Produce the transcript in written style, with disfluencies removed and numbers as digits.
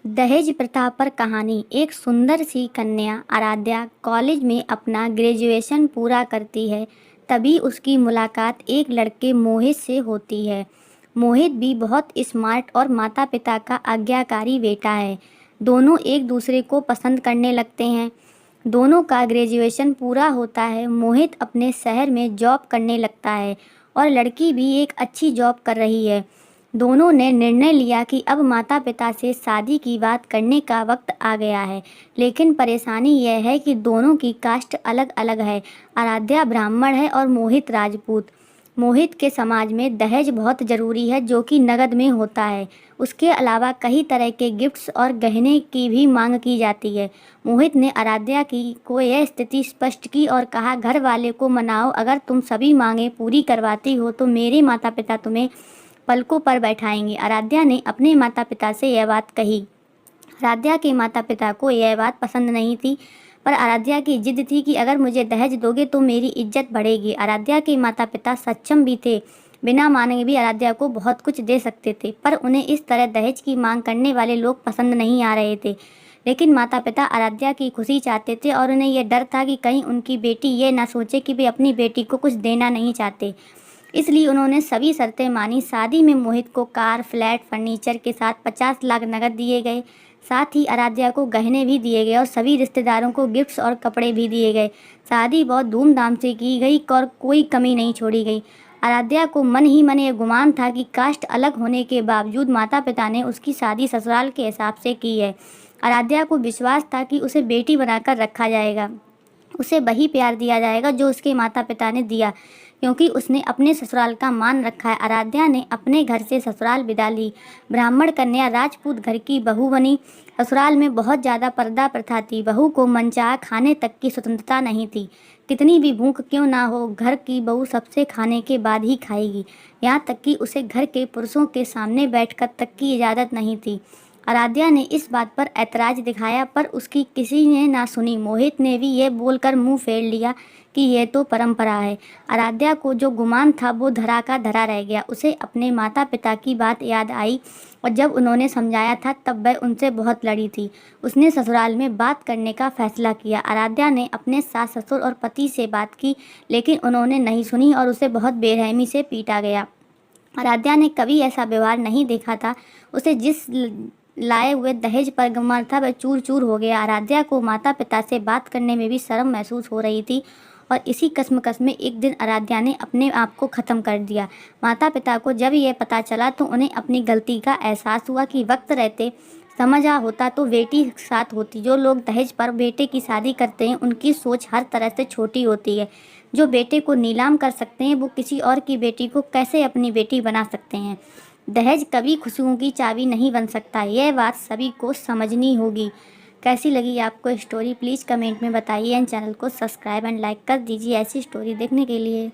दहेज प्रथा पर कहानी। एक सुंदर सी कन्या आराध्या कॉलेज में अपना ग्रेजुएशन पूरा करती है। तभी उसकी मुलाकात एक लड़के मोहित से होती है। मोहित भी बहुत स्मार्ट और माता पिता का आज्ञाकारी बेटा है। दोनों एक दूसरे को पसंद करने लगते हैं। दोनों का ग्रेजुएशन पूरा होता है। मोहित अपने शहर में जॉब करने लगता है और लड़की भी एक अच्छी जॉब कर रही है। दोनों ने निर्णय लिया कि अब माता पिता से शादी की बात करने का वक्त आ गया है। लेकिन परेशानी यह है कि दोनों की कास्ट अलग अलग है। आराध्या ब्राह्मण है और मोहित राजपूत। मोहित के समाज में दहेज बहुत ज़रूरी है, जो कि नकद में होता है। उसके अलावा कई तरह के गिफ्ट्स और गहने की भी मांग की जाती है। मोहित ने आराध्या की को यह स्थिति स्पष्ट की और कहा, घर वाले को मनाओ, अगर तुम सभी मांगें पूरी करवाती हो तो मेरे माता पिता तुम्हें पलकों पर बैठाएंगे। आराध्या ने अपने माता पिता से यह बात कही। आराध्या के माता पिता को यह बात पसंद नहीं थी, पर आराध्या की जिद थी कि अगर मुझे दहेज दोगे तो मेरी इज्जत बढ़ेगी। आराध्या के माता पिता सक्षम भी थे, बिना मांगे भी आराध्या को बहुत कुछ दे सकते थे, पर उन्हें इस तरह दहेज की मांग करने वाले लोग पसंद नहीं आ रहे थे। लेकिन माता पिता आराध्या की खुशी चाहते थे और उन्हें यह डर था कि कहीं उनकी बेटी ये ना सोचे कि वे अपनी बेटी को कुछ देना नहीं चाहते। इसलिए उन्होंने सभी शर्तें मानी। शादी में मोहित को कार, फ्लैट, फर्नीचर के साथ 50 लाख नकद दिए गए। साथ ही आराध्या को गहने भी दिए गए और सभी रिश्तेदारों को गिफ्ट्स और कपड़े भी दिए गए। शादी बहुत धूमधाम से की गई और कोई कमी नहीं छोड़ी गई। आराध्या को मन ही मन ये गुमान था कि कास्ट अलग होने के बावजूद माता पिता ने उसकी शादी ससुराल के हिसाब से की है। आराध्या को विश्वास था कि उसे बेटी बनाकर रखा जाएगा, उसे वही प्यार दिया जाएगा जो उसके माता पिता ने दिया, क्योंकि उसने अपने ससुराल का मान रखा है। आराध्या ने अपने घर से ससुराल विदा ली। ब्राह्मण कन्या राजपूत घर की बहू बनी। ससुराल में बहुत ज़्यादा पर्दा प्रथा थी। बहू को मनचाहा खाने तक की स्वतंत्रता नहीं थी। कितनी भी भूख क्यों ना हो, घर की बहू सबसे खाने के बाद ही खाएगी। यहाँ तक कि उसे घर के पुरुषों के सामने बैठकर तक की इजाज़त नहीं थी। आराध्या ने इस बात पर ऐतराज़ दिखाया, पर उसकी किसी ने ना सुनी। मोहित ने भी ये बोलकर मुंह फेर लिया कि यह तो परंपरा है। आराध्या को जो गुमान था वो धरा का धरा रह गया। उसे अपने माता पिता की बात याद आई और जब उन्होंने समझाया था तब वह उनसे बहुत लड़ी थी। उसने ससुराल में बात करने का फैसला किया। आराध्या ने अपने सास ससुर और पति से बात की, लेकिन उन्होंने नहीं सुनी और उसे बहुत बेरहमी से पीटा गया। आराध्या ने कभी ऐसा व्यवहार नहीं देखा था। उसे जिस लाए हुए दहेज पर गुमान था वह चूर चूर हो गया। आराध्या को माता पिता से बात करने में भी शर्म महसूस हो रही थी और इसी कश्मकश में एक दिन आराध्या ने अपने आप को ख़त्म कर दिया। माता पिता को जब यह पता चला तो उन्हें अपनी गलती का एहसास हुआ कि वक्त रहते समझा होता तो बेटी साथ होती। जो लोग दहेज पर बेटे की शादी करते हैं उनकी सोच हर तरह से छोटी होती है। जो बेटे को नीलाम कर सकते हैं वो किसी और की बेटी को कैसे अपनी बेटी बना सकते हैं। दहेज कभी खुशियों की चाबी नहीं बन सकता, यह बात सभी को समझनी होगी। कैसी लगी आपको स्टोरी प्लीज़ कमेंट में बताइए एंड चैनल को सब्सक्राइब एंड लाइक कर दीजिए ऐसी स्टोरी देखने के लिए।